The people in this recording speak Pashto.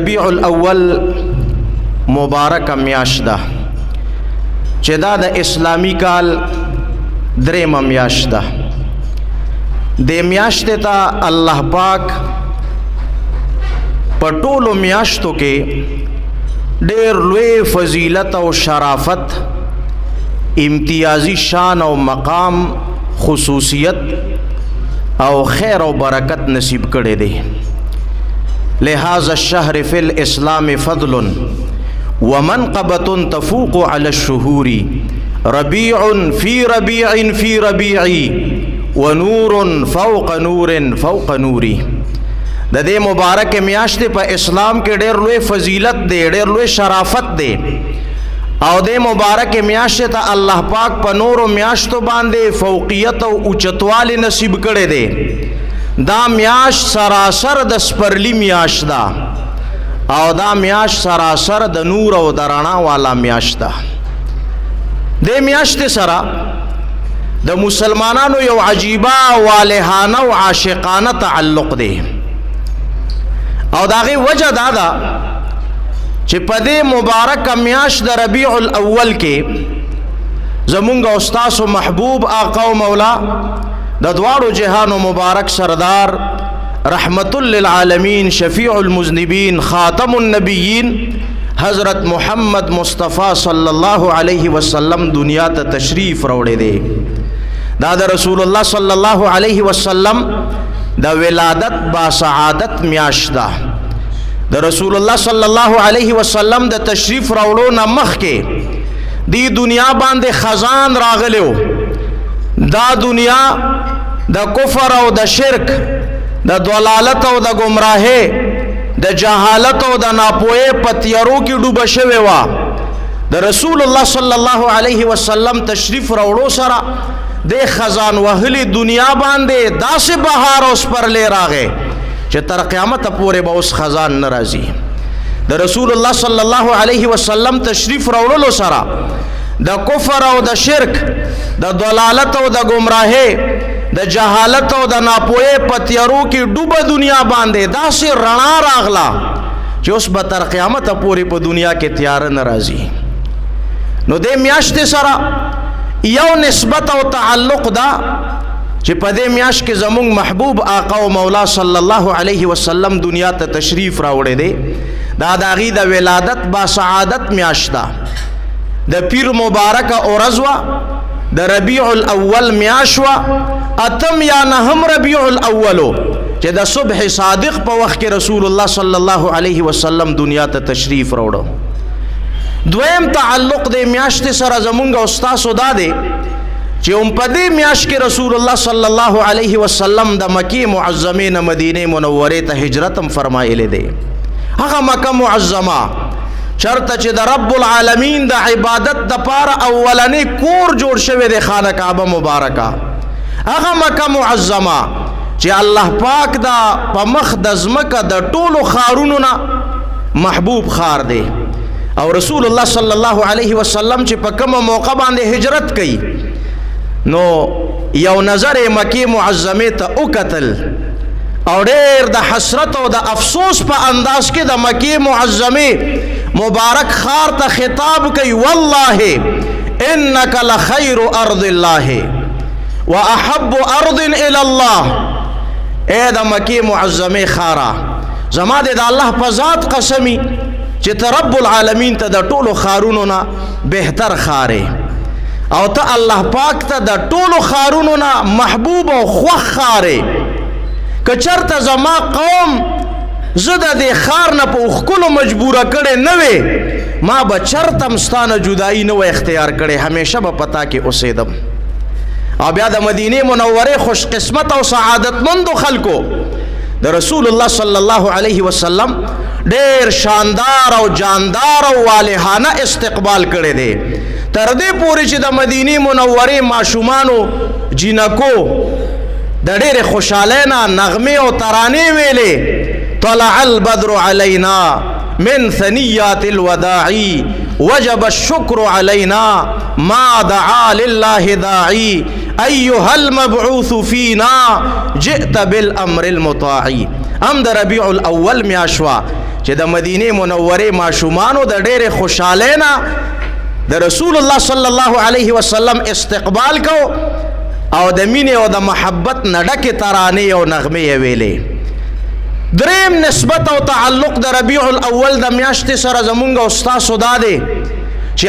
ربیع الاول مبارک میاشت ده چې دا د اسلامی کال درېمه میاشت ده. د میاشتې ته الله پاک په ټولو میاشتو کې ډېر لوی فضیلت او شرافت، امتیازی شان او مقام، خصوصیت او خیر او برکت نصیب کړي دي. لهذا الشهر فی الاسلام فضل ومنقبة تفوق على الشهور ربيع في ربيع في ربيع ونور فوق نور فوق نوري. د دې مبارک میاشت په اسلام کې ډېر لوی فضیلت دی، ډېر لوی شرافت دی او د مبارک میاشت ته الله پاک په نورو میاشتو باندې فوقیت او اوچتوالی نصیب کړي دی. دا میاشت سراسر د سپرلی میاشت ده او دا میاشت سراسر د نور او د رڼا والا میاشت ده. د میاشت سره د مسلمانانو یو عجیبه والهانه او عاشقانه تعلق دی او دا غي وجه دا ده چې په دې مبارک میاشت د ربیع الاول کې زمونږ استاد محبوب آقا او مولا د دواړو جهانو مبارک سردار رحمت للعالمین شفیع المذنبین خاتم النبیین حضرت محمد مصطفی صلی الله علیه وسلم دنیا ته تشریف راوړی دی. دا د رسول الله صلی الله علیه وسلم د ولادت با سعادت میاشت ده. د رسول الله صلی الله علیه وسلم د تشریف راوړو نه مخکې دی دنیا باندې خزان راغلیو. دا دنیا د کفر او د شرک، د ضلالت او د گمراهۍ، د جهالت او د ناپوهۍ په تیارو کې ډوبه شوې وه. د رسول الله صلی الله علیه وسلم تشریف راوړو سره د خزان وهلي دنیا باندې داسې بهار او سپرلی راغی چې تر قیامت پورې به اوس خزان نه راځي. د رسول الله صلی الله علیه وسلم تشریف راوړلو سره د کفر او د شرک، د ضلالت او د گمراهۍ، د جهالت او د ناپوهۍ په تیارو کې ډوبه دنیا باندې داسې رڼا راغله چې اوس به تر قیامت پورې په دنیا کې تیاره نه راځي. نو دې میاشتې سره یو نسبت او تعلق دا چې په دې میاشت کې زمونږ محبوب آقا او مولا صلی الله علیه وسلم دنیا ته تشریف راوړی دی. دا د هغې د ولادت با سعادت میاشت ده. د پیر مبارکه ورځ وه، د ربیع الاول میاشت وه، اتم یا نهم ربیع الاولو چې د صبح صادق په وخت کې رسول الله صلی الله علیه وسلم دنیا ته تشریف راوړو. دویم تعلق د میاشت سره زمونږ استاسو دا دی چې په دې میاشت کې رسول الله صلی الله علیه وسلم د مکې معظمې نه مدینه منورې ته هجرت هم فرمایلی دی. هغه مکه معظمه چرته چې د رب العالمین د عبادت دپاره اولنی کور جوړ شوی دی، خانه کعبه مبارکه. هغه مکه معظمه چې الله پاک دا په مخ د ځمکه د ټولو ښارونو نه محبوب ښار دی او رسول الله صلی الله علیه وسلم چې په کومه موقع باندې هجرت کوي نو یو نظر مکې معظمې ته وکتل او ډېر د حسرت او د افسوس په انداز کې د مکې معظمې مبارک خار ته خطاب کوي، والله انک لخیر ارض الله واحب ارض الى الله. اے د مکې معظمې خارا، زما د الله په ذات قسمی چې ته رب العالمین ته د ټولو خارونو نه بهتر خارې او ته الله پاک ته د ټولو خارونو نه محبوب او خوښ خارې. که چرته زما قوم زه د دې خار نه په اوښکلو مجبوره کړې نه وې، ما به چرته هم ستا نه جدایي نه وی اختیار کړې، همیشه به په تا کې اوسېدم. او بیا د مدینې منورې خوش قسمت او سعادتمندو خلکو د رسول الله صلی الله علیه وسلم ډېر شاندار او جاندار او والهانه استقبال کړی دی. تر دې پورې چې د مدینې منورې ماشومانو جینکو د ډېرې خوشحالۍ نه نغمې او ترانې ویلې، طلع البدر علینا من ثنیات الوداع وجب الشکر علینا ما دعا لله داعی ایها المبعوث فینا جئت بالامر المطاع. ام د ربیع الاول میاشوا چې د مدینه منورې ماشومانو د ډېرې خوشحالۍ نه د رسول الله صلی الله علیه وسلم استقبال کو او د مینې او د محبت نه ډکې ترانې او نغمې یې ویلې. دریم نسبت او تعلق د ربیع الاول د میاشتې سره زمونږ او ستاسو دا دی چې